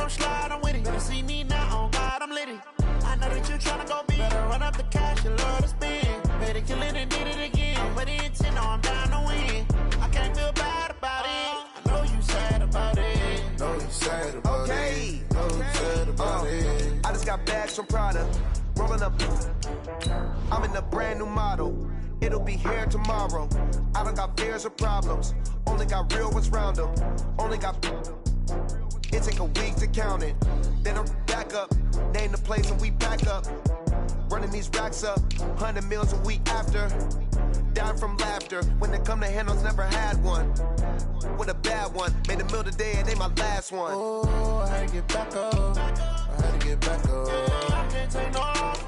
come slide, I'm with it. Better see me now, on God, I'm litty. I know that you tryna go big. Better run up the cash, you love to spend. Better kill it and did it again. But the intent, no, I'm down to win. I can't feel bad about it. I know you sad about it. Know you sad about it. Know you sad about it. I just got bags from Prada. Rolling up. I'm in a brand new model. It'll be here tomorrow. I don't got fears or problems. Only got real ones round them. Only got. It take a week to count it. Then I'm back up. Name the place and we back up. Running these racks up. 100 meals a week after. Down from laughter. When they come to handles, never had one. With a bad one. Made a meal today and ain't my last one. Oh, I had to get back up. I had to get back up. I can't take no off.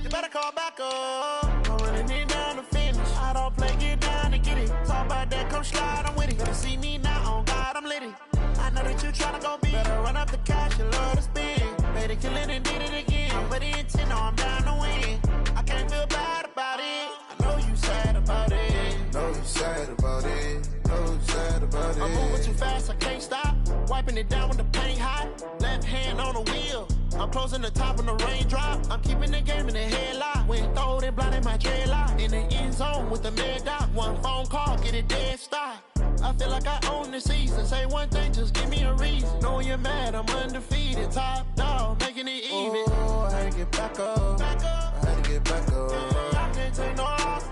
You better call back up. I'm running it down to finish. I don't play, get down to get it. Talk about that, come slide, I'm with it. Better see me now, on God, I'm litty. I know that you tryna go big. Better run up the cash, you love to spend. Better kill it and did it again. But the intent, no, I'm down to win. I can't feel bad about it. I know you sad about it. Know you sad about it. Know you sad about it. I'm moving too fast, I can't stop. Wiping it down with the paint hot. Left hand on the wheel. I'm closing the top when the raindrop. I'm keeping the game in the headlock. When throwed and blinded my dreadlock. In the end zone with the mad dot. One phone call, get it dead stop. I feel like I own the season. Say one thing, just give me a reason. Knowing you're mad, I'm undefeated. Top dog, making it even. Oh, I had to get back up. I had to get back up. I can't take no off.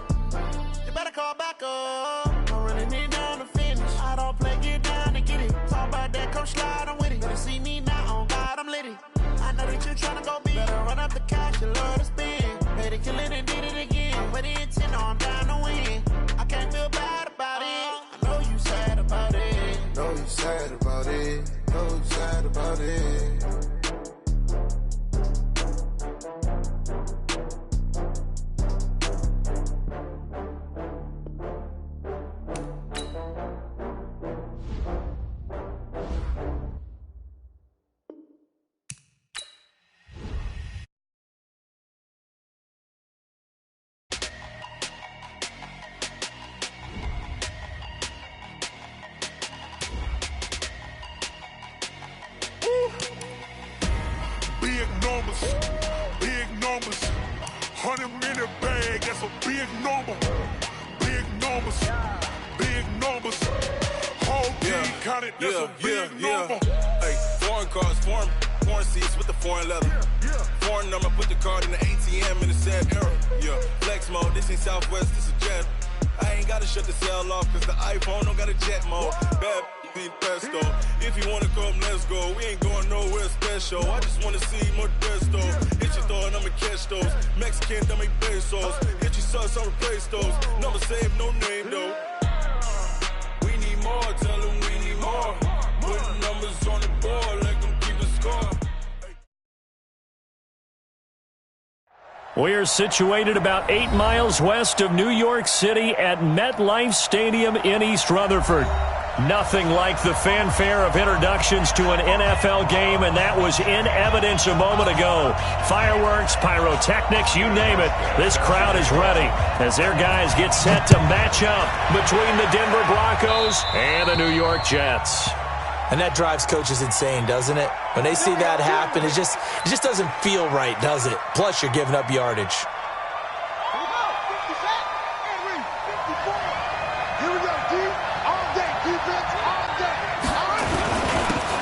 You better call back up. I'm running it down to finish. I don't play, get down to get it. Talk about that, come slide, I'm with it. Better see me now, on God, I'm litty. I know that you tryna go big. Better run up the cash, you love to spend. Better kill it and did it again. But the intent, no, I'm down to win. I can't feel bad about it. I know you sad about it. Know you sad about it. Know you sad about it. Big numbers, 100-minute bag, that's a big number. Big numbers, whole team counted, that's a big number. Hey, foreign cars, foreign seats with the foreign leather. Foreign number, put the card in the ATM in the sad era. Yeah, flex mode, this ain't Southwest, this is jet. I ain't gotta shut the cell off, cause the iPhone don't got a jet mode. Bad be pesto. If you wanna come, let's go. We ain't going nowhere special. I just wanna see more Modesto. Hit your throw and I'ma catch those. Mexican, dummy pesos. Hit your sus, I'll replace those. Number save, no name though. We need more, tell them we need more. Put numbers on the board, let them keep the score. We're situated about 8 miles west of New York City at MetLife Stadium in East Rutherford. Nothing like the fanfare of introductions to an NFL game, and that was in evidence a moment ago. Fireworks, pyrotechnics, you name it. This crowd is ready as their guys get set to match up between the Denver Broncos and the New York Jets. And that drives coaches insane, doesn't it? When they see that happen, it just doesn't feel right, does it? Plus, you're giving up yardage.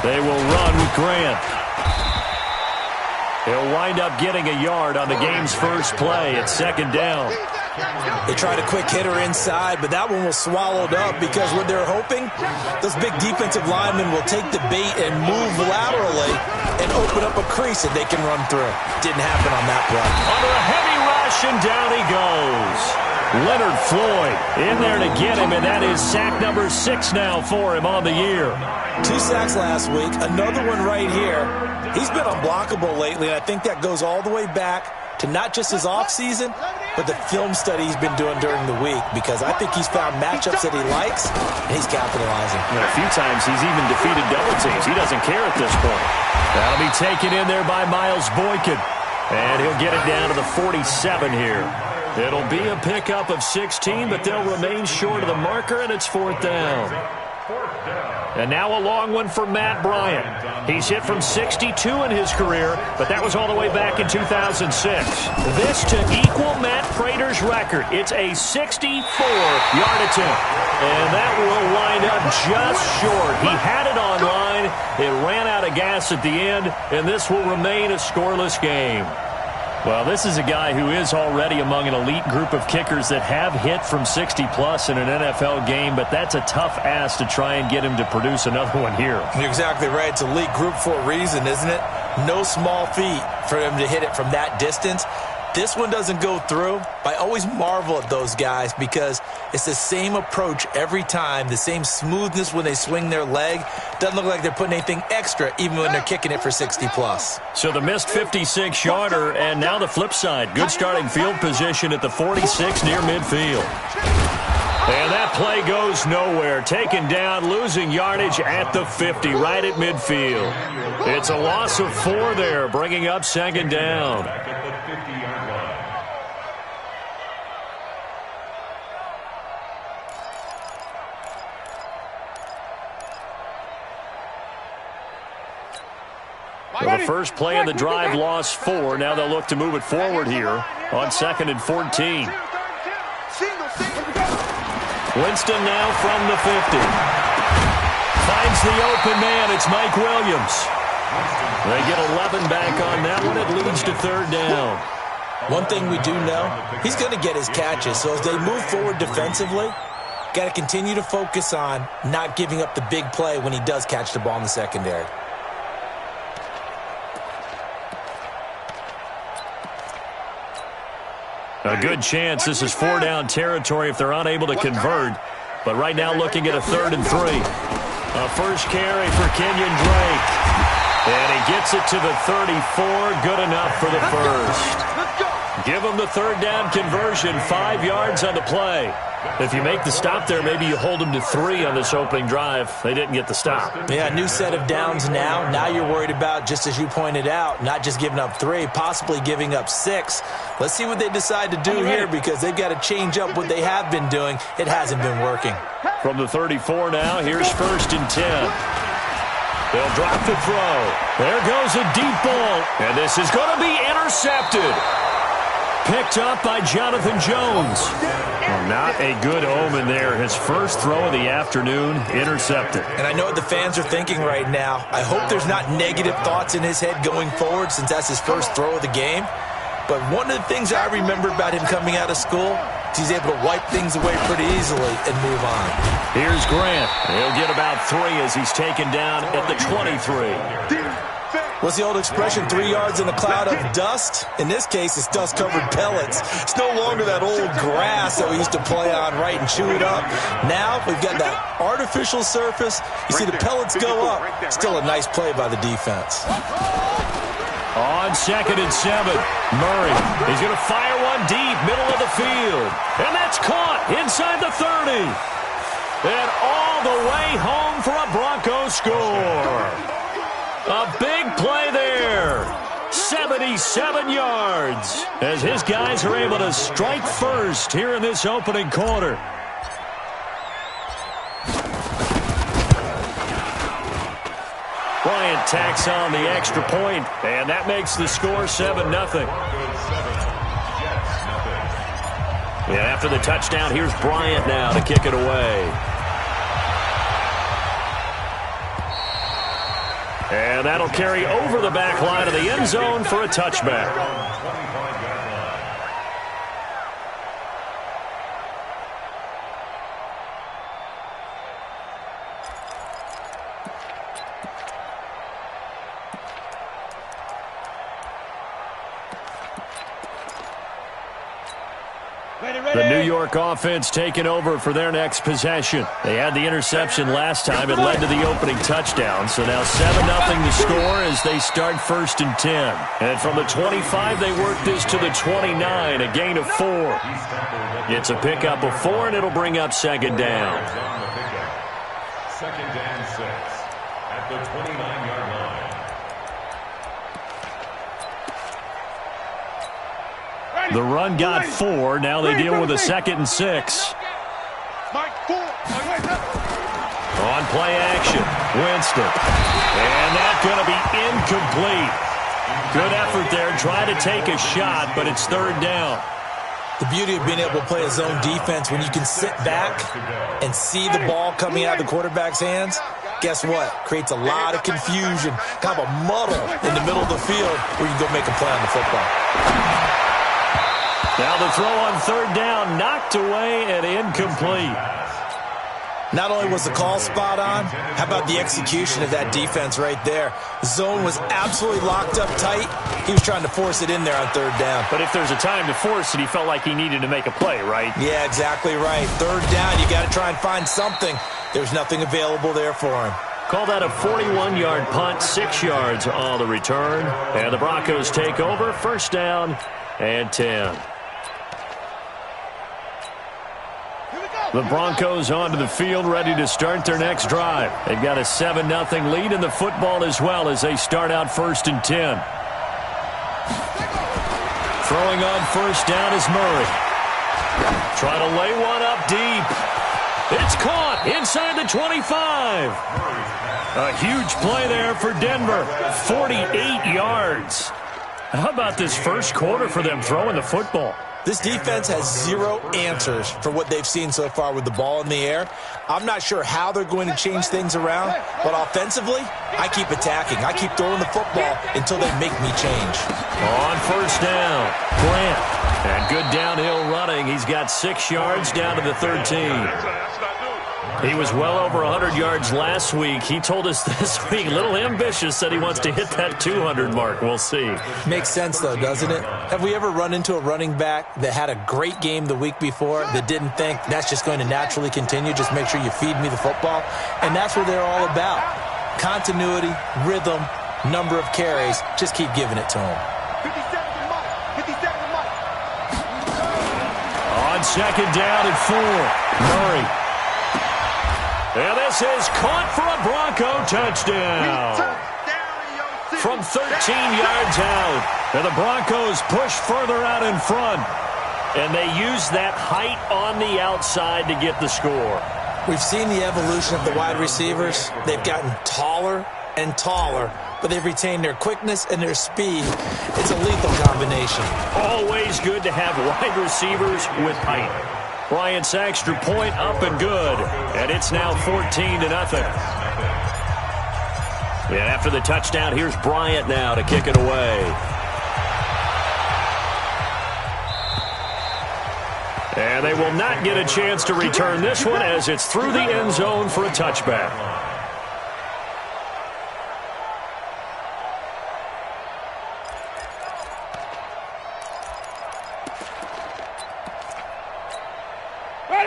They will run with Grant. He'll wind up getting a yard on the game's first play at second down. They tried a quick hitter inside, but that one was swallowed up because what they're hoping, those big defensive linemen will take the bait and move laterally and open up a crease that they can run through. Didn't happen on that play. Under a heavy rush, and down he goes. Leonard Floyd in there to get him, and that is sack number 6 now for him on the year. 2 sacks last week, another one right here. He's been unblockable lately, and I think that goes all the way back to not just his offseason, but the film study he's been doing during the week, because I think he's found matchups that he likes, and he's capitalizing. And a few times he's even defeated double teams. He doesn't care at this point. That'll be taken in there by Miles Boykin, and he'll get it down to the 47 here. It'll be a pickup of 16, but they'll remain short of the marker, and it's 4th down. And now a long one for Matt Bryant. He's hit from 62 in his career, but that was all the way back in 2006. This to equal Matt Prater's record. It's a 64-yard attempt. And that will wind up just short. He had it on line. It ran out of gas at the end, and this will remain a scoreless game. Well, this is a guy who is already among an elite group of kickers that have hit from 60-plus in an NFL game, but that's a tough ask to try and get him to produce another one here. You're exactly right. It's elite group for a reason, isn't it? No small feat for him to hit it from that distance. This one doesn't go through. I always marvel at those guys because it's the same approach every time, the same smoothness when they swing their leg. Doesn't look like they're putting anything extra even when they're kicking it for 60-plus. So the missed 56-yarder, and now the flip side. Good starting field position at the 46 near midfield. And that play goes nowhere. Taken down, losing yardage at the 50, right at midfield. It's a loss of 4 there, bringing up second down. Well, the first play of the drive lost 4. Now they'll look to move it forward here on 2nd and 14. Winston now from the 50. Finds the open man. It's Mike Williams. They get 11 back on that one. It leads to third down. One thing we do know, he's going to get his catches. So as they move forward defensively, got to continue to focus on not giving up the big play when he does catch the ball in the secondary. A good chance this is 4-down territory if they're unable to convert. But right now looking at a 3rd and 3. A first carry for Kenyon Drake. And he gets it to the 34. Good enough for the first. Give him the 3rd down conversion. 5 yards on the play. If you make the stop there, maybe you hold them to 3 on this opening drive. They didn't get the stop. Yeah, new set of downs now. Now you're worried about, just as you pointed out, not just giving up 3, possibly giving up 6. Let's see what they decide to do here because they've got to change up what they have been doing. It hasn't been working. From the 34 now, here's 1st and 10. They'll drop the throw. There goes a deep ball. And this is going to be intercepted. Picked up by Jonathan Jones. Well, not a good omen there. His first throw of the afternoon, intercepted. And I know what the fans are thinking right now. I hope there's not negative thoughts in his head going forward since that's his first throw of the game. But one of the things I remember about him coming out of school is he's able to wipe things away pretty easily and move on. Here's Grant. He'll get about 3 as he's taken down at the 23. What's the old expression, 3 yards in a cloud of dust? In this case, it's dust-covered pellets. It's no longer that old grass that we used to play on, right, and chew it up. Now we've got that artificial surface. You see the pellets go up. Still a nice play by the defense. On 2nd and 7, Murray. He's going to fire one deep, middle of the field. And that's caught inside the 30. And all the way home for a Broncos score. A big play there. 77 yards as his guys are able to strike first here in this opening quarter. Bryant tacks on the extra point, and that makes the score 7-0. And after the touchdown, here's Bryant now to kick it away. And that'll carry over the back line of the end zone for a touchback. The New York offense taking over for their next possession. They had the interception last time. It led to the opening touchdown. So now 7-0 to score as they start 1st and 10. And from the 25, they work this to the 29, a gain of 4. It's a pickup of 4, and it'll bring up second down. 2nd and 6 at the 29-yard line. The run got 4. Now they deal with a 2nd and 6. On play action. Winston. And that's going to be incomplete. Good effort there. Try to take a shot, but it's third down. The beauty of being able to play a zone defense when you can sit back and see the ball coming out of the quarterback's hands, guess what? Creates a lot of confusion, kind of a muddle in the middle of the field where you can go make a play on the football. Now the throw on third down, knocked away and incomplete. Not only was the call spot on, how about the execution of that defense right there? The zone was absolutely locked up tight. He was trying to force it in there on third down. But if there's a time to force it, he felt like he needed to make a play, right? Yeah, exactly right. Third down, you got to try and find something. There's nothing available there for him. Call that a 41-yard punt, 6 yards on the return. And the Broncos take over, first down and 10. The Broncos onto the field, ready to start their next drive. They've got a 7-0 lead in the football as well as they start out first and 10. Throwing on first down is Murray. Try to lay one up deep. It's caught inside the 25. A huge play there for Denver. 48 yards. How about this first quarter for them throwing the football? This defense has zero answers for what they've seen so far with the ball in the air. I'm not sure how they're going to change things around, but offensively, I keep attacking. I keep throwing the football until they make me change. On first down, Grant. And good downhill running. He's got 6 yards down to the 13. He was well over 100 yards last week. He told us this week, a little ambitious, said he wants to hit that 200 mark. We'll see. Makes sense, though, doesn't it? Have we ever run into a running back that had a great game the week before that didn't think that's just going to naturally continue? Just make sure you feed me the football. And that's what they're all about. Continuity, rhythm, number of carries. Just keep giving it to him. On second down and 4, Murray. And this is caught for a Bronco touchdown. From 13 yards out. And the Broncos push further out in front. And they use that height on the outside to get the score. We've seen the evolution of the wide receivers. They've gotten taller and taller, but they've retained their quickness and their speed. It's a lethal combination. Always good to have wide receivers with height. Bryant's extra point up and good. And it's now 14-0. And after the touchdown, here's Bryant now to kick it away. And they will not get a chance to return this one as it's through the end zone for a touchback.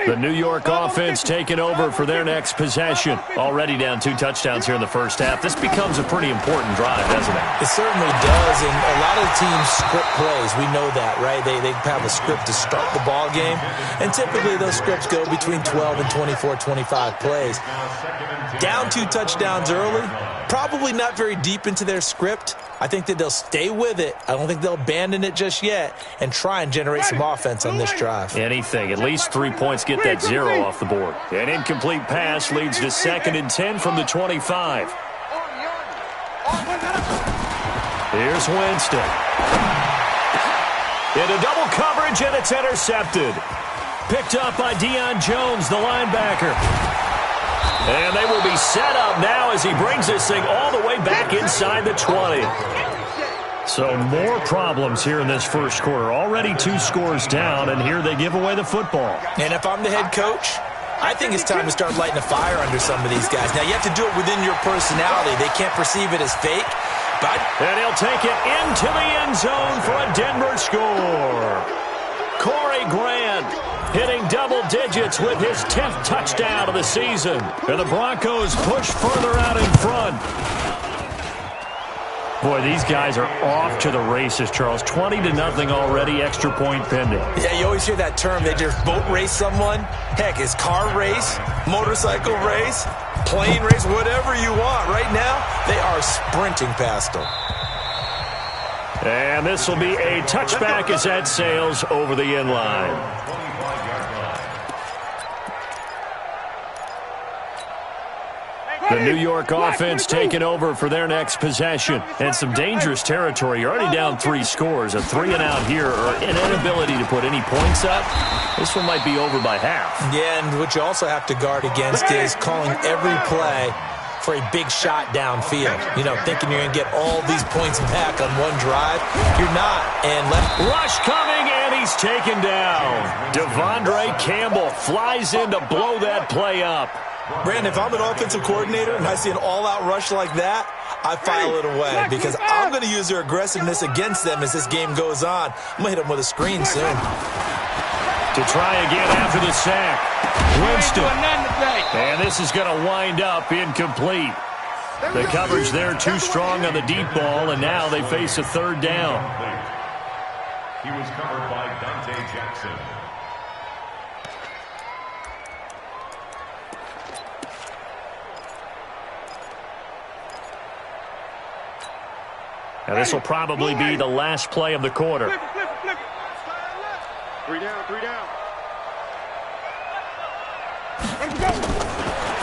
The New York offense taking over for their next possession. Already down 2 touchdowns here in the first half. This becomes a pretty important drive, doesn't it? It certainly does, and a lot of teams script plays. We know that, right? They have a script to start the ball game, and typically those scripts go between 12 and 24, 25 plays. Down 2 touchdowns early, probably not very deep into their script. I think that they'll stay with it. I don't think they'll abandon it just yet and try and generate some offense on this drive. Anything. At least 3 points get that 0 off the board. An incomplete pass leads to 2nd and 10 from the 25. Here's Winston. Into double coverage, and it's intercepted. Picked up by Deion Jones, the linebacker. And they will be set up now as he brings this thing all the way back inside the 20. So more problems here in this first quarter. Already 2 scores down, and here they give away the football. And if I'm the head coach, I think it's time to start lighting a fire under some of these guys. Now, you have to do it within your personality. They can't perceive it as fake, but... And he'll take it into the end zone for a Denver score. Corey Grant hitting double digits with his 10th touchdown of the season. And the Broncos push further out in front. Boy, these guys are off to the races, Charles. 20-0 already, extra point pending. Yeah, you always hear that term. They just boat race someone. Heck, it's car race, motorcycle race, plane race, whatever you want. Right now, they are sprinting past them. And this will be a touchback as that sails over the end line. The New York offense taking over for their next possession. And some dangerous territory. You're already down 3 scores. A 3-and-out here or an inability to put any points up. This one might be over by half. Yeah, and what you also have to guard against is calling every play for a big shot downfield. You know, thinking you're going to get all these points back on one drive. You're not. And rush coming, and he's taken down. Devondre Campbell flies in to blow that play up. Brandon, if I'm an offensive coordinator and I see an all-out rush like that, I file it away because I'm going to use their aggressiveness against them as this game goes on. I'm going to hit them with a screen soon. To try again after the sack. Winston. And this is going to wind up incomplete. The coverage there too strong on the deep ball, and now they face a 3rd down. He was covered by Dante Jackson. Now this will probably be the last play of the quarter. 3 down, 3 down.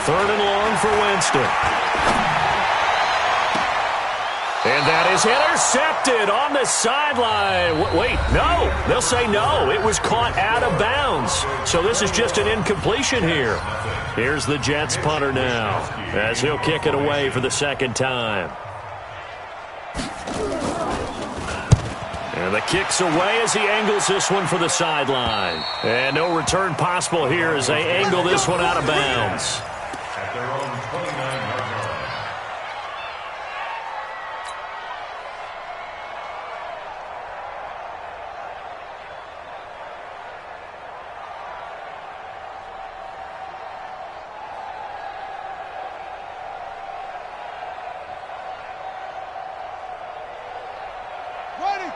3rd and long for Winston. And that is intercepted on the sideline. Wait, no. They'll say no. It was caught out of bounds. So this is just an incompletion here. Here's the Jets punter now as he'll kick it away for the 2nd time. And the kick's away as he angles this one for the sideline. And no return possible here as they angle this one out of bounds. At their own 29-yard line.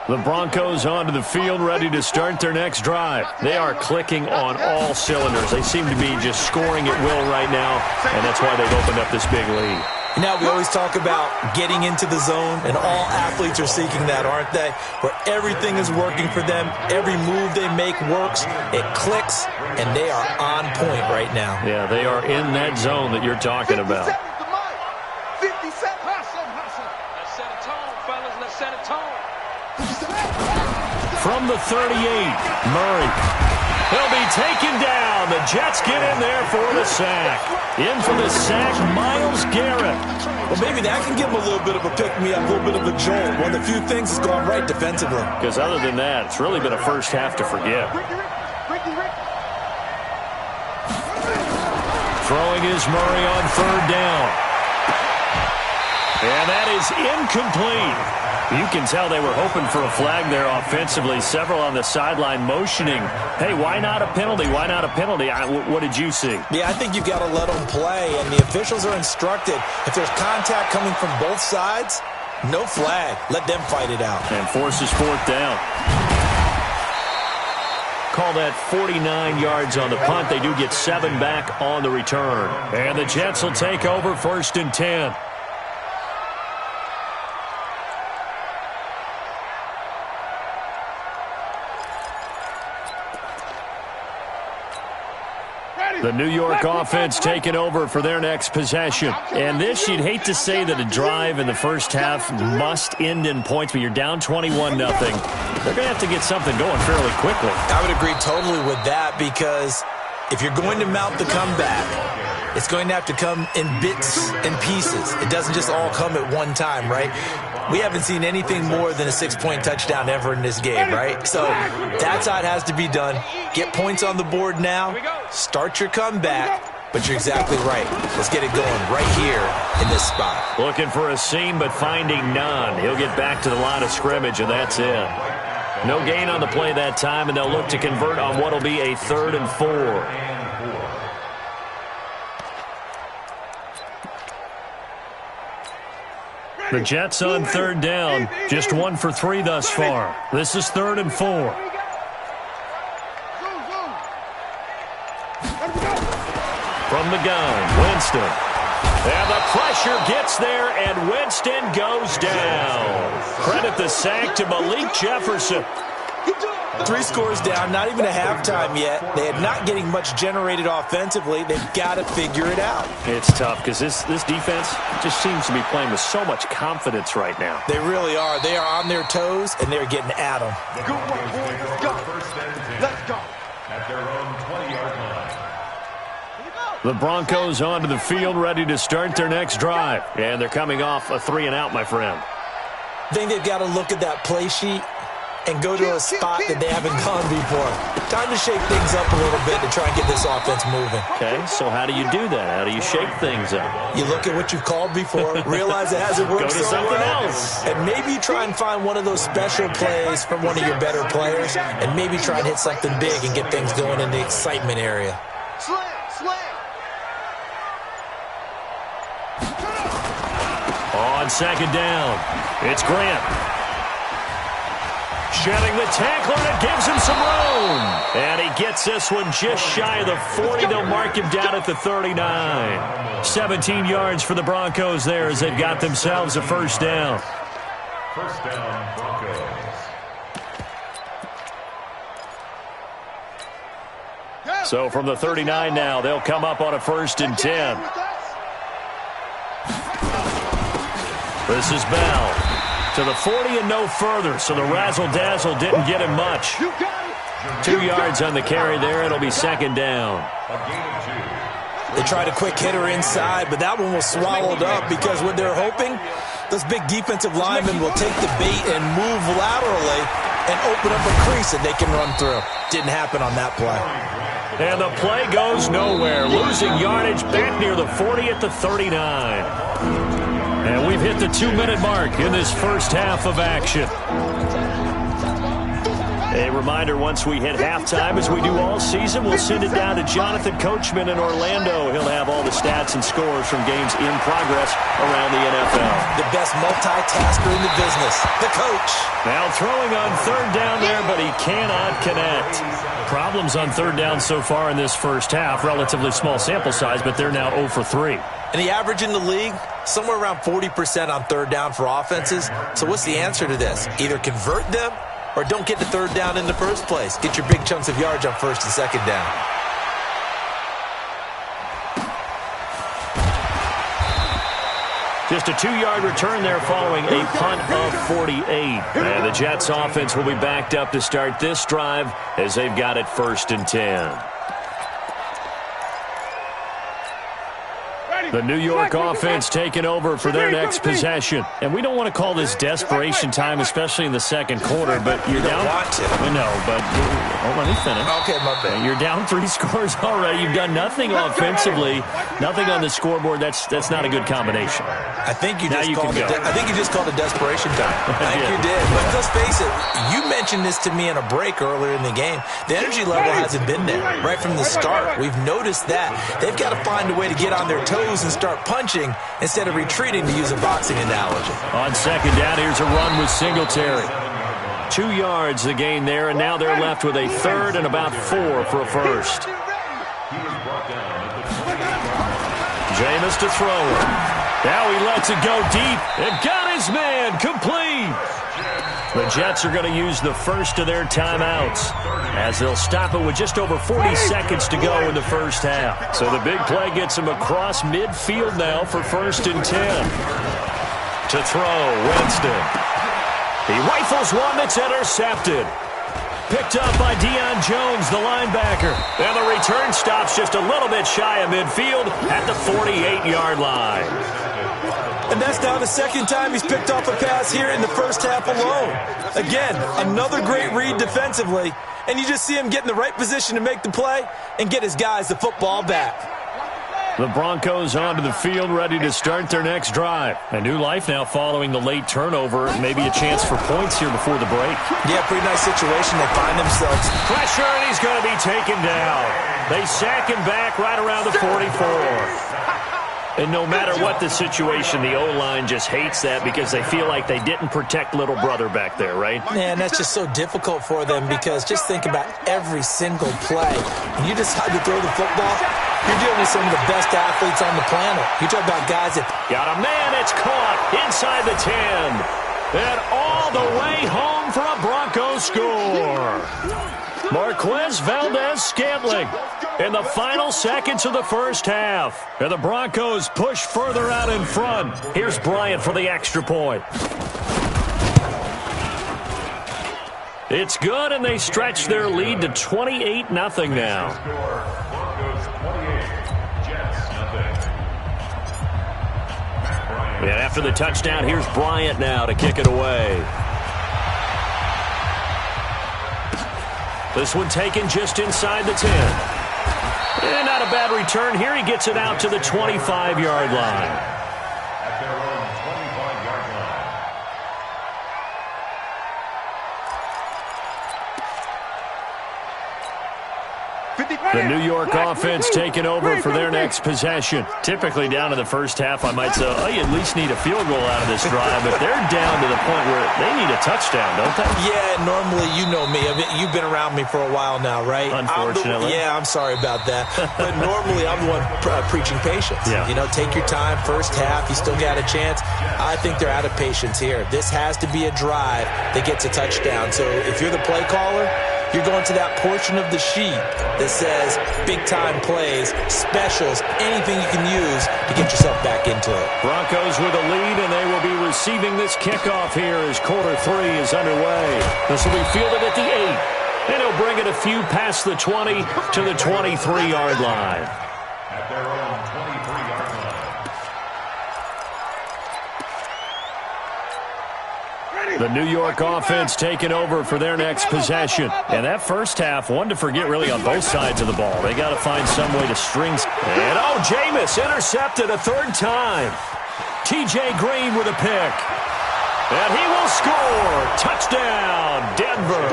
The Broncos onto the field, ready to start their next drive. They are clicking on all cylinders. They seem to be just scoring at will right now, and that's why they've opened up this big lead. Now, we always talk about getting into the zone, and all athletes are seeking that, aren't they? Where everything is working for them, every move they make works, it clicks, and they are on point right now. Yeah, they are in that zone that you're talking about. 50 seconds. Hustle. Let's set a tone, fellas. Let's set a tone. From the 38, Murray. He'll be taken down. The Jets get in there for the sack. In for the sack, Myles Garrett. Well, maybe that can give him a little bit of a pick-me-up, a little bit of a jolt. One of the few things that's gone right defensively. Because other than that, it's really been a first half to forget. Throwing is Murray on 3rd down. And that is incomplete. You can tell they were hoping for a flag there offensively. Several on the sideline motioning, hey, why not a penalty? Why not a penalty? What did you see? Yeah, I think you've got to let them play, and the officials are instructed. If there's contact coming from both sides, no flag. Let them fight it out. And forces 4th down. Call that 49 yards on the punt. They do get 7 back on the return. And the Jets will take over 1st and 10. The New York offense taking over for their next possession. And this, you'd hate to say that a drive in the first half must end in points, but you're down 21-0. They're going to have to get something going fairly quickly. I would agree totally with that because if you're going to mount the comeback, it's going to have to come in bits and pieces. It doesn't just all come at one time, right? We haven't seen anything more than a 6-point touchdown ever in this game, right? So that's how it has to be done. Get points on the board now. Start your comeback. But you're exactly right. Let's get it going right here in this spot. Looking for a seam, but finding none. He'll get back to the line of scrimmage, and that's it. No gain on the play that time, and they'll look to convert on what will be a 3rd and 4. The Jets on 3rd down, just 1 for 3 thus far. This is 3rd and 4. From the gun, Winston. And the pressure gets there, and Winston goes down. Credit the sack to Malik Jefferson. 3 scores down, not even a halftime yet. They are not getting much generated offensively. They've got to figure it out. It's tough because this defense just seems to be playing with so much confidence right now. They really are. They are on their toes, and they're getting at them. Good work, boys. Let's go. Let's go. At their own 20-yard line. The Broncos onto the field, ready to start their next drive. And they're coming off a 3-and-out, my friend. I think they've got to look at that play sheet and go to a spot that they haven't gone before. Time to shake things up a little bit to try and get this offense moving. Okay, so how do you do that? How do you shake things up? You look at what you've called before, realize it hasn't worked Go to so something well, else. and maybe try and find one of those special plays from one of your better players, and maybe try and hit something big and get things going in the excitement area. On second down, it's Grant. Shedding the tackler, and it gives him some room. And he gets this one just shy of the 40. They'll mark him down at the 39. 17 yards for the Broncos there as they've got themselves a first down. First down, Broncos. So from the 39 now, they'll come up on a 1st and 10. This is Bell. To the 40 and no further, so the razzle-dazzle didn't get him much. 2 yards on the carry there. It'll be second down. They tried a quick hitter inside, but that one was swallowed up because what they're hoping, those big defensive linemen will take the bait and move laterally and open up a crease that they can run through. Didn't happen on that play. And the play goes nowhere. Losing yardage back near the 40 at the 39. And we've hit the 2-minute mark in this first half of action. A reminder, once we hit halftime, as we do all season, we'll send it down to Jonathan Coachman in Orlando. He'll have all the stats and scores from games in progress around the NFL. The best multitasker in the business, the coach. Now throwing on third down there, but he cannot connect. Problems on third down so far in this first half. Relatively small sample size, but they're now 0 for 3. And the average in the league, somewhere around 40% on third down for offenses. So what's the answer to this? Either convert them or don't get to third down in the first place. Get your big chunks of yards on first and second down. Just a 2-yard return there following a punt of 48. And the Jets offense will be backed up to start this drive as they've got it 1st and 10. The New York offense taking over for their next possession. And we don't want to call this desperation time, especially in the second quarter, but you're down. No, but let me finish. Okay, my bad. You're down 3 scores already. You've done nothing offensively, nothing on the scoreboard. That's not a good combination. I think you just called it desperation time. I think you did. But let's face it, you mentioned this to me in a break earlier in the game. The energy level hasn't been there right from the start. We've noticed that. They've got to find a way to get on their toes and start punching instead of retreating, to use a boxing analogy. On second down, here's a run with Singletary. 2 yards the gain there, and now they're left with a third and about 4 for a first. Jameis to throw it. Now he lets it go deep and got his man complete. The Jets are going to use the first of their timeouts as they'll stop it with just over 40 seconds to go in the first half. So the big play gets him across midfield now for 1st and 10. To throw, Winston. He rifles one that's intercepted. Picked up by Deion Jones, the linebacker. And the return stops just a little bit shy of midfield at the 48-yard line. And that's now the second time he's picked off a pass here in the first half alone. Again, another great read defensively, and you just see him get in the right position to make the play and get his guys the football back. The Broncos onto the field, ready to start their next drive. A new life now following the late turnover. Maybe a chance for points here before the break. Yeah, pretty nice situation. They find themselves. Pressure, and he's going to be taken down. They sack him back right around the 44. And no matter what the situation, the O-line just hates that because they feel like they didn't protect little brother back there, right? Yeah, and that's just so difficult for them because just think about every single play. When you decide to throw the football, you're dealing with some of the best athletes on the planet. You talk about guys that... Got a man, it's caught inside the 10. And all the way home for a Broncos score. Marquez Valdez-Scantling in the final seconds of the first half. And the Broncos push further out in front. Here's Bryant for the extra point. It's good, and they stretch their lead to 28-0 now. And after the touchdown, here's Bryant now to kick it away. This one taken just inside the 10. And not a bad return here. He gets it out to the 25-yard line. At their own 25-yard line. The New York offense taking over for their next possession. Typically down in the first half, I might say, oh, you at least need a field goal out of this drive, but they're down to the point where they need a touchdown, don't they? Yeah, normally, you know me. I mean, you've been around me for a while now, right? Unfortunately. I'm sorry about that. But normally, I'm the one preaching patience. Yeah. You know, take your time. First half, you still got a chance. I think they're out of patience here. This has to be a drive that gets a touchdown. So if you're the play caller, you're going to that portion of the sheet that says big-time plays, specials, anything you can use to get yourself back into it. Broncos with a lead, and they will be receiving this kickoff here as quarter 3 is underway. This will be fielded at the 8, and he'll bring it a few past the 20 to the 23-yard line. At their own 23-yard line. The New York offense taking over for their next possession. And that first half, one to forget really on both sides of the ball. They got to find some way to string. And, Jameis intercepted a third time. T.J. Green with a pick. And he will score. Touchdown, Denver.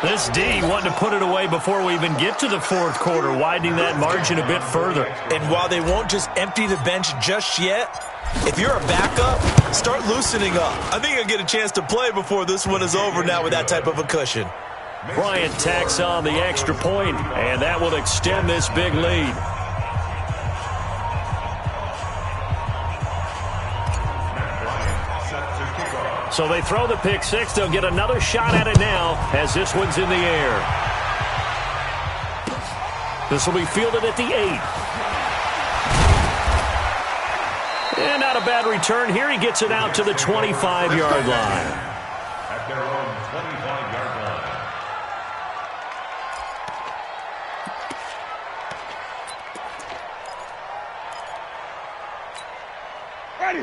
This D wanting to put it away before we even get to the fourth quarter, widening that margin a bit further. And while they won't just empty the bench just yet, if you're a backup, start loosening up. I think you'll get a chance to play before this one is over now with that type of a cushion. Bryant tacks on the extra point, and that will extend this big lead. So they throw the pick six. They'll get another shot at it now as this one's in the air. This will be fielded at the 8. And not a bad return here. He gets it out to the 25-yard line. At their own 25-yard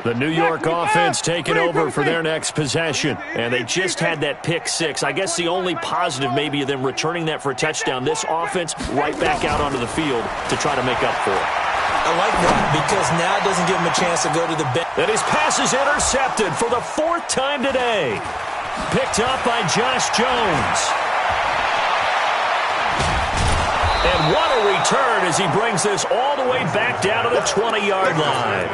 line. The New York offense taking over for their next possession. And they just had that pick six. I guess the only positive maybe of them returning that for a touchdown. This offense right back out onto the field to try to make up for it. I like that because now it doesn't give him a chance to go to the bench. And his pass is intercepted for the 4th time today. Picked up by Josh Jones. And what a return as he brings this all the way back down to the 20-yard line.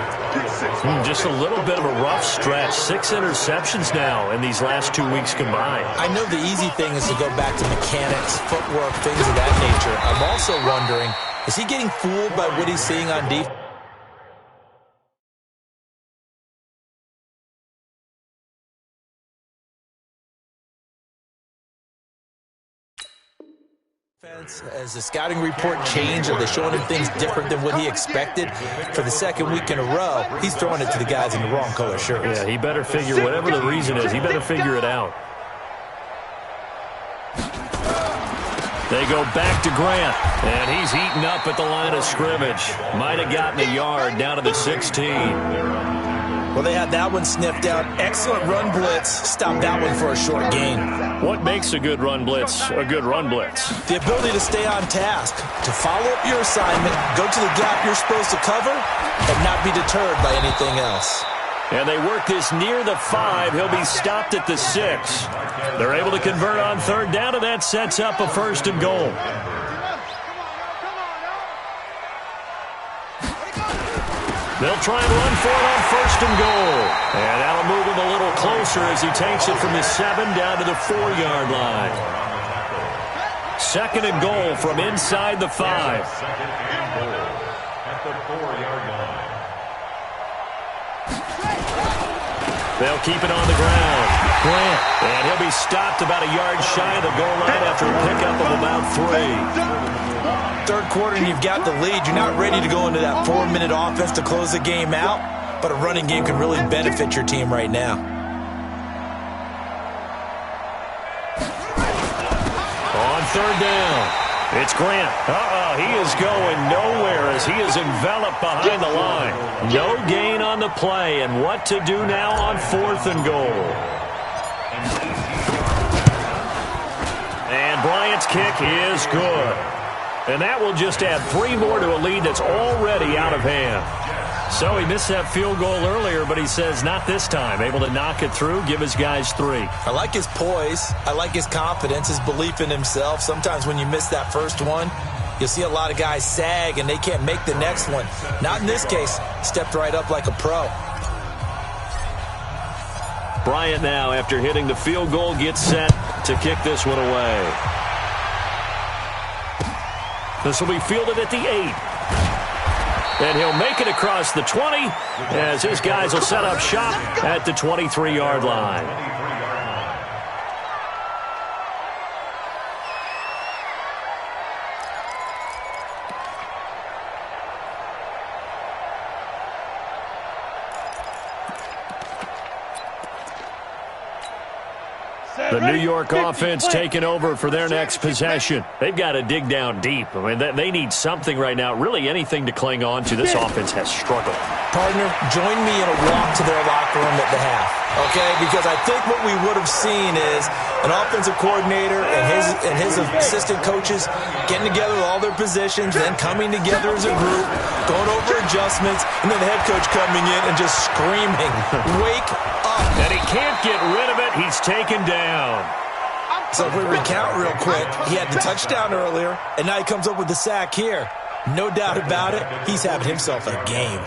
Just a little bit of a rough stretch. 6 interceptions now in these last 2 weeks combined. I know the easy thing is to go back to mechanics, footwork, things of that nature. I'm also wondering, is he getting fooled by what he's seeing on defense? As the scouting report changed, are they showing him things different than what he expected? For the second week in a row, he's throwing it to the guys in the wrong color shirts. Yeah, he better figure, whatever the reason is, he better figure it out. They go back to Grant, and he's eaten up at the line of scrimmage. Might have gotten a yard down to the 16. Well, they had that one sniffed out. Excellent run blitz. Stopped that one for a short gain. What makes a good run blitz a good run blitz? The ability to stay on task, to follow up your assignment, go to the gap you're supposed to cover, and not be deterred by anything else. And they work this near the 5. He'll be stopped at the 6. They're able to convert on 3rd down, and that sets up a 1st and goal. They'll try and run for it on 1st and goal. And that'll move him a little closer as he takes it from the 7 down to the 4-yard line. 2nd and goal from inside the 5. 2nd and goal at the 4-yard line. They'll keep it on the ground. Grant. And he'll be stopped about a yard shy of the goal line after a pickup of about 3. Third quarter and you've got the lead. You're not ready to go into that 4-minute offense to close the game out, but a running game can really benefit your team right now. On third down. It's Grant. He is going nowhere as he is enveloped behind the line. No gain on the play, and what to do now on 4th and goal. And Bryant's kick is good. And that will just add 3 more to a lead that's already out of hand. So he missed that field goal earlier, but he says not this time. Able to knock it through, give his guys 3. I like his poise. I like his confidence, his belief in himself. Sometimes when you miss that first one, you'll see a lot of guys sag and they can't make the next one. Not in this case. Stepped right up like a pro. Bryant now, after hitting the field goal, gets set to kick this one away. This will be fielded at the 8. And he'll make it across the 20 as his guys will set up shop at the 23-yard line. The New York offense taking over for their next possession. They've got to dig down deep. I mean, they need something right now, really anything to cling on to. This offense has struggled. Partner, join me in a walk to their locker room at the half, okay? Because I think what we would have seen is an offensive coordinator and his assistant coaches getting together with all their positions, then coming together as a group, going over adjustments, and then the head coach coming in and just screaming, "Wake up!" And he can't get rid of it. He's taken down. So if we recount real quick, he had the touchdown earlier, and now he comes up with the sack here. No doubt about it, he's having himself a game.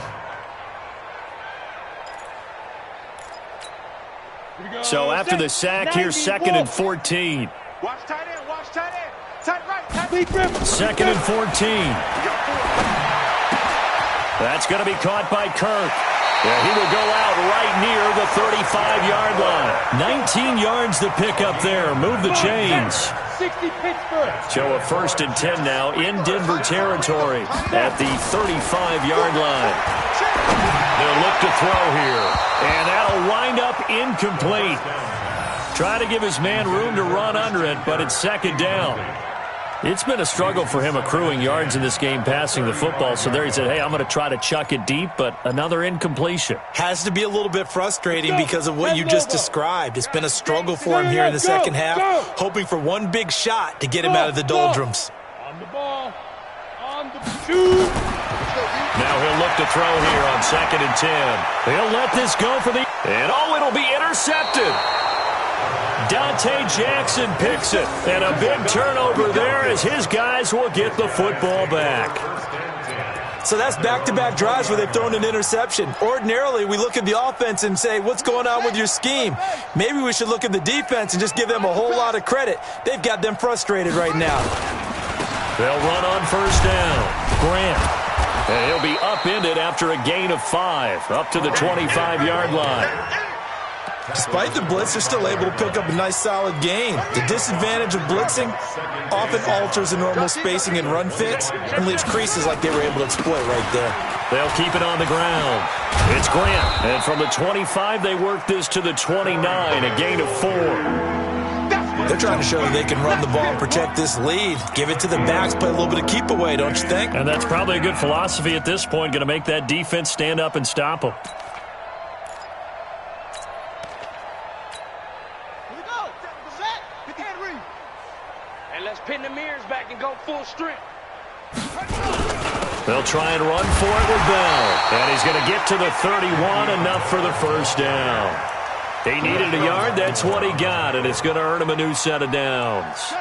So after the sack, here's 2nd and 14. Watch tight end, watch tight end. Tight right, tight left. 2nd and 14. That's going to be caught by Kirk. Yeah, he will go out right near the 35-yard line. 19 yards to pick up there. Move the chains. 60 Pittsburgh. So a 1st and 10 now in Denver territory at the 35-yard line. They'll look to throw here. And that'll wind up incomplete. Try to give his man room to run under it, but it's 2nd down. It's been a struggle for him accruing yards in this game passing the football. So there he said, hey, I'm going to try to chuck it deep, but another incompletion. Has to be a little bit frustrating because of what you just described. It's been a struggle for him here in the second half, hoping for one big shot to get him out of the doldrums. On the ball. On the shoot. Now he'll look to throw here on 2nd and 10. He'll let this go for the... And it'll be intercepted. Dante Jackson picks it, and a big turnover there as his guys will get the football back. So that's back-to-back drives where they've thrown an interception. Ordinarily, we look at the offense and say, what's going on with your scheme? Maybe we should look at the defense and just give them a whole lot of credit. They've got them frustrated right now. They'll run on 1st down. Grant. And he'll be upended after a gain of 5, up to the 25-yard line. Despite the blitz, they're still able to pick up a nice solid gain. The disadvantage of blitzing often alters the normal spacing and run fits and leaves creases like they were able to exploit right there. They'll keep it on the ground. It's Grant. And from the 25, they work this to the 29, a gain of 4. They're trying to show that they can run the ball and protect this lead. Give it to the backs, play a little bit of keep away, don't you think? And that's probably a good philosophy at this point, going to make that defense stand up and stop them. Pin the mirrors back and go full strength. They'll try and run for it with Bell. And he's going to get to the 31, enough for the 1st down. He needed a yard, that's what he got, and it's going to earn him a new set of downs.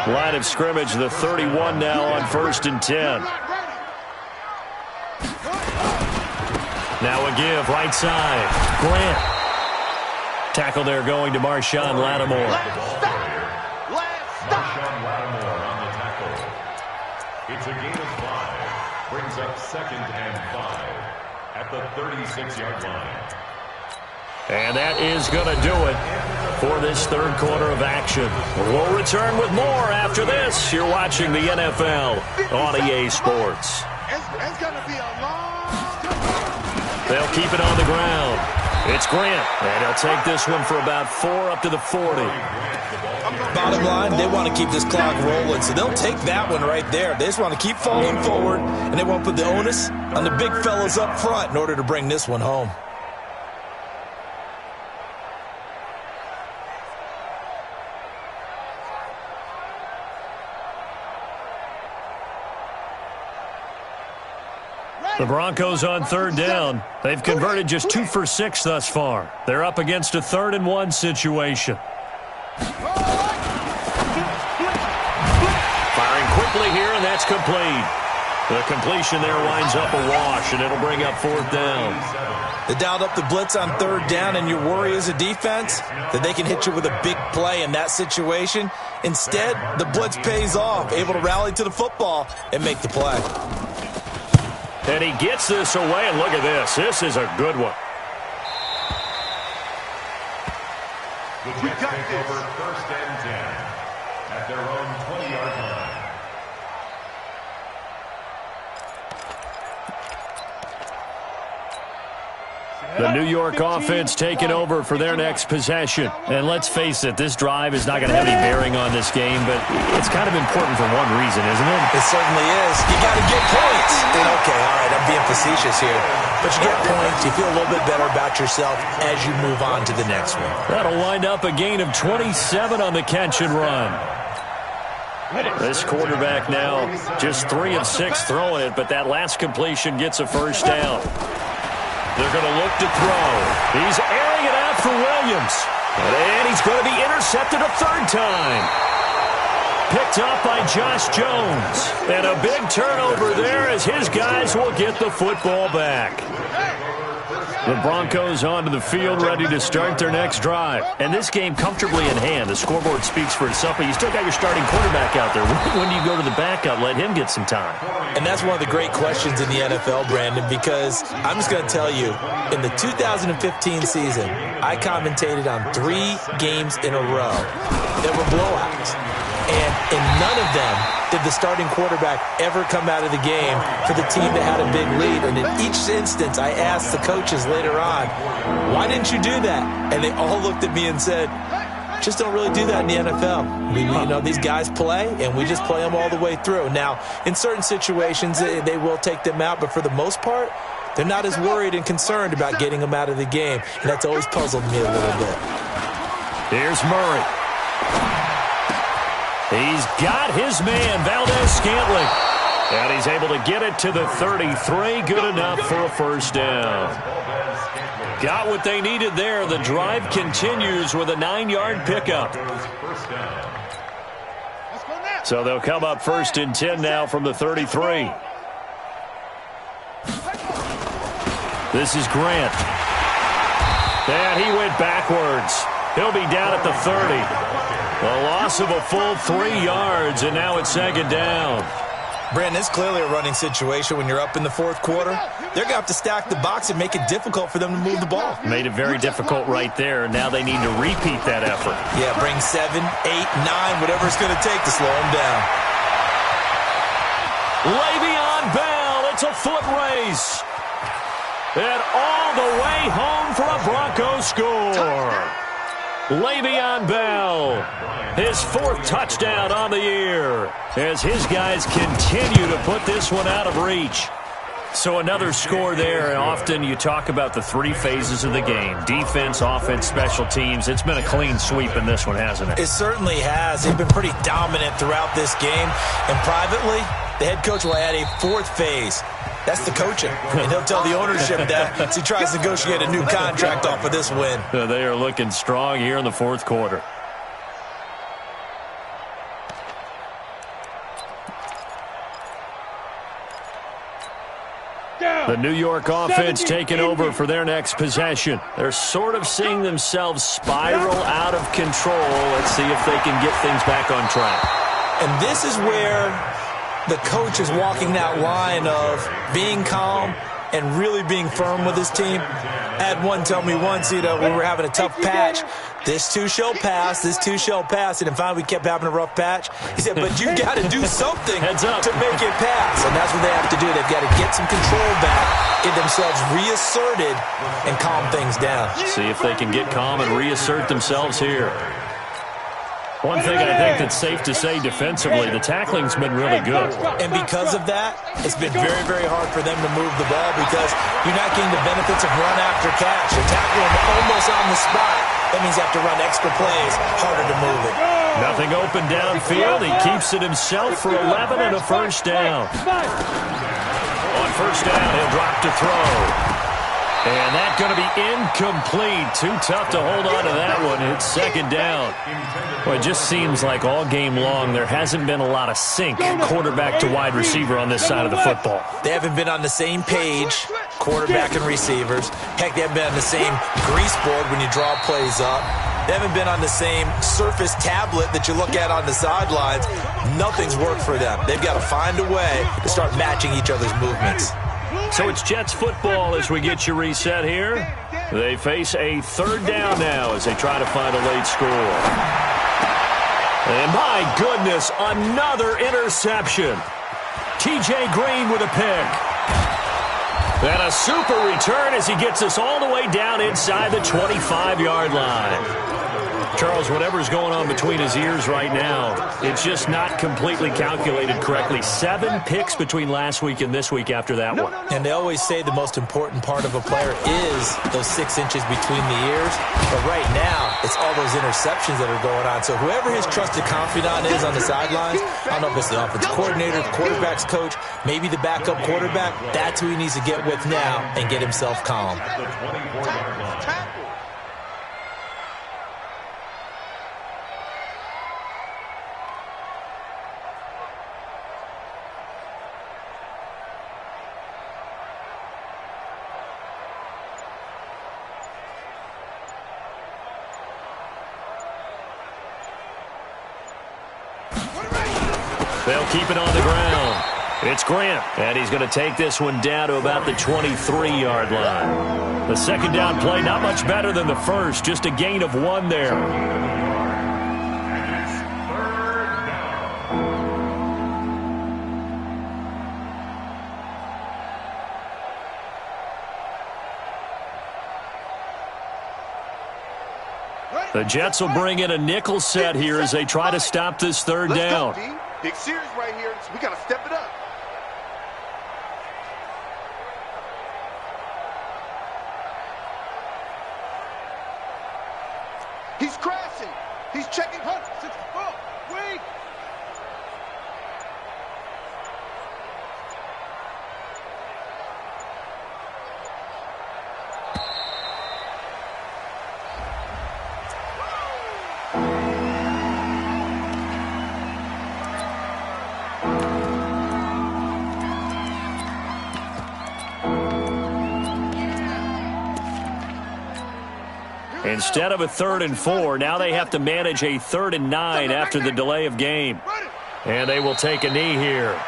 Line of scrimmage, the 31 now on 1st and 10. Now a give, right side. Grant. Tackle there going to Marshawn Lattimore. It's a gain of 5. Brings up 2nd and 5 at the 36-yard line. And that is going to do it for this third quarter of action. We'll return with more after this. You're watching the NFL on EA Sports. It's going to be a long time. They'll keep it on the ground. It's Grant, and he'll take this one for about 4 up to the 40. Bottom line, they want to keep this clock rolling, so they'll take that one right there. They just want to keep falling forward, and they won't put the onus on the big fellas up front in order to bring this one home. The Broncos on third down. They've converted just 2 for 6 thus far. They're up against a 3rd-and-1 situation. Firing quickly here, and that's complete. The completion there winds up a wash, and it'll bring up 4th down. They dialed up the blitz on 3rd down, and your worry as a defense that they can hit you with a big play in that situation. Instead, the blitz pays off, able to rally to the football and make the play. And he gets this away, and look at this. This is a good one. The Jets take over 1st and 10 at their own 20-yard line. The New York offense taking over for their next possession. And let's face it, this drive is not going to have any bearing on this game, but it's kind of important for one reason, isn't it? It certainly is. You got to get points. Okay, all right, I'm being facetious here. But you get points, you feel a little bit better about yourself as you move on to the next one. That'll wind up a gain of 27 on the catch and run. This quarterback now just 3 of 6 throwing it, but that last completion gets a 1st down. They're going to look to throw. He's airing it out for Williams. And he's going to be intercepted a 3rd time. Picked up by Josh Jones. And a big turnover there as his guys will get the football back. The Broncos onto the field ready to start their next drive. And this game comfortably in hand. The scoreboard speaks for itself, but you still got your starting quarterback out there. When do you go to the backup? Let him get some time. And that's one of the great questions in the NFL, Brandon, because I'm just going to tell you, in the 2015 season, I commentated on 3 games in a row that were blowouts. And in none of them did the starting quarterback ever come out of the game for the team that had a big lead. And in each instance, I asked the coaches later on, why didn't you do that? And they all looked at me and said, just don't really do that in the NFL. These guys play, and we just play them all the way through. Now, in certain situations, they will take them out, but for the most part, they're not as worried and concerned about getting them out of the game. And that's always puzzled me a little bit. Here's Murray. He's got his man, Valdez-Scantling. And he's able to get it to the 33. Good enough for a 1st down. Got what they needed there. The drive continues with a 9-yard pickup. So they'll come up 1st and 10 now from the 33. This is Grant. And he went backwards. He'll be down at the 30. A loss of a full 3 yards, and now it's 2nd down. Brandon, it's clearly a running situation when you're up in the 4th quarter. They're going to have to stack the box and make it difficult for them to move the ball. Made it very difficult right there. Now they need to repeat that effort. Yeah, bring 7, 8, 9, whatever it's going to take to slow them down. Le'Veon Bell, it's a foot race. And all the way home for a Broncos score. Le'Veon Bell, his 4th touchdown on the year as his guys continue to put this one out of reach. So another score there, and often you talk about the 3 phases of the game, defense, offense, special teams. It's been a clean sweep in this one, hasn't it? It certainly has. They've been pretty dominant throughout this game, and privately, the head coach will add a 4th phase. That's the coaching. And he'll tell the ownership that as he tries to negotiate a new contract off of this win. They are looking strong here in the 4th quarter. The New York offense taking over for their next possession. They're sort of seeing themselves spiral out of control. Let's see if they can get things back on track. And this is where the coach is walking that line of being calm and really being firm with his team. I had one tell me once, we were having a tough patch. This too shall pass, this too shall pass. And then finally we kept having a rough patch. He said, but you got to do something to make it pass. And that's what they have to do. They've got to get some control back, get themselves reasserted, and calm things down. See if they can get calm and reassert themselves here. One thing I think that's safe to say defensively, the tackling's been really good. And because of that, it's been very, very hard for them to move the ball because you're not getting the benefits of run after catch. You're tackling almost on the spot. That means you have to run extra plays, harder to move it. Nothing open downfield. He keeps it himself for 11 and a first down. On first down, he'll drop to throw. And that's going to be incomplete. Too tough to hold on to that one. It's second down. Well, it just seems like all game long there hasn't been a lot of sync quarterback to wide receiver on this side of the football. They haven't been on the same page, quarterback and receivers. Heck, they haven't been on the same grease board when you draw plays up. They haven't been on the same surface tablet that you look at on the sidelines. Nothing's worked for them. They've got to find a way to start matching each other's movements. So it's Jets football as we get you reset here. They face a third down now as they try to find a late score. And my goodness, another interception. T.J. Green with a pick. And a super return as he gets us all the way down inside the 25-yard line. Charles, whatever's going on between his ears right now, it's just not completely calculated correctly. 7 picks between last week and this week after that one. And they always say the most important part of a player is those 6 inches between the ears. But right now, it's all those interceptions that are going on. So whoever his trusted confidant is on the sidelines, I don't know if it's the offensive coordinator, the quarterback's coach, maybe the backup quarterback, that's who he needs to get with now and get himself calm. They'll keep it on the ground. It's Grant, and he's going to take this one down to about the 23-yard line. The second down play, not much better than the first, just a gain of 1 there. The Jets will bring in a nickel set here as they try to stop this third down. Let's go, D. Big series right here. We got to step it up. He's crashing. He's checking. 64. Wait. Instead of a 3rd and 4, now they have to manage a 3rd and 9 after the delay of game. And they will take a knee here.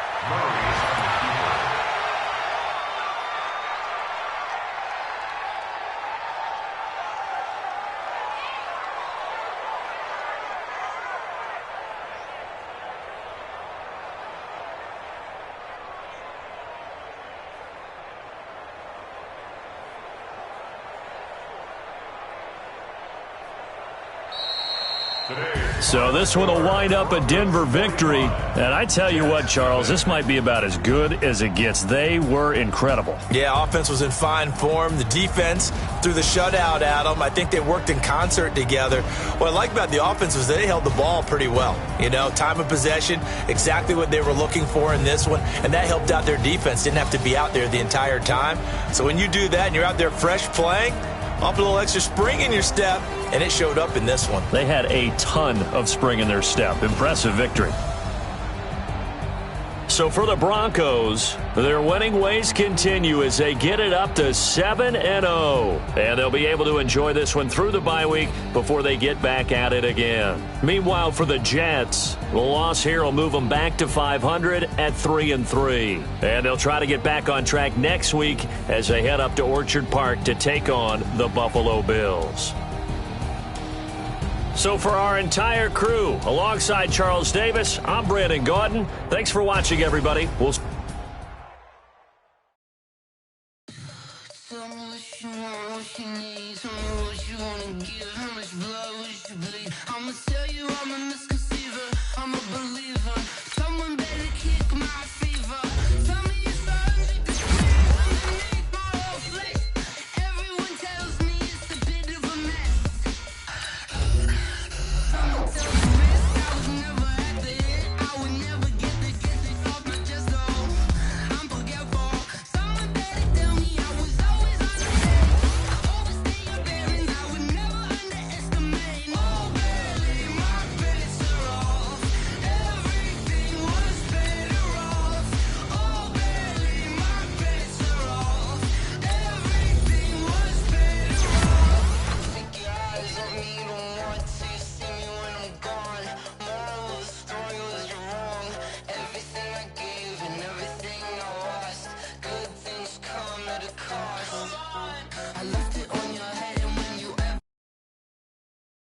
So this one will wind up a Denver victory. And I tell you what, Charles, this might be about as good as it gets. They were incredible. Yeah, offense was in fine form. The defense threw the shutout at them. I think they worked in concert together. What I like about the offense was they held the ball pretty well. Time of possession, exactly what they were looking for in this one. And that helped out their defense. Didn't have to be out there the entire time. So when you do that and you're out there fresh playing, up a little extra spring in your step, and it showed up in this one. They had a ton of spring in their step. Impressive victory. So for the Broncos, their winning ways continue as they get it up to 7-0. And they'll be able to enjoy this one through the bye week before they get back at it again. Meanwhile, for the Jets, the loss here will move them back to 500 at 3-3. And they'll try to get back on track next week as they head up to Orchard Park to take on the Buffalo Bills. So for our entire crew, alongside Charles Davis, I'm Brandon Gaudin. Thanks for watching, everybody. We'll Tell me what you want, what you need, tell me what you want to give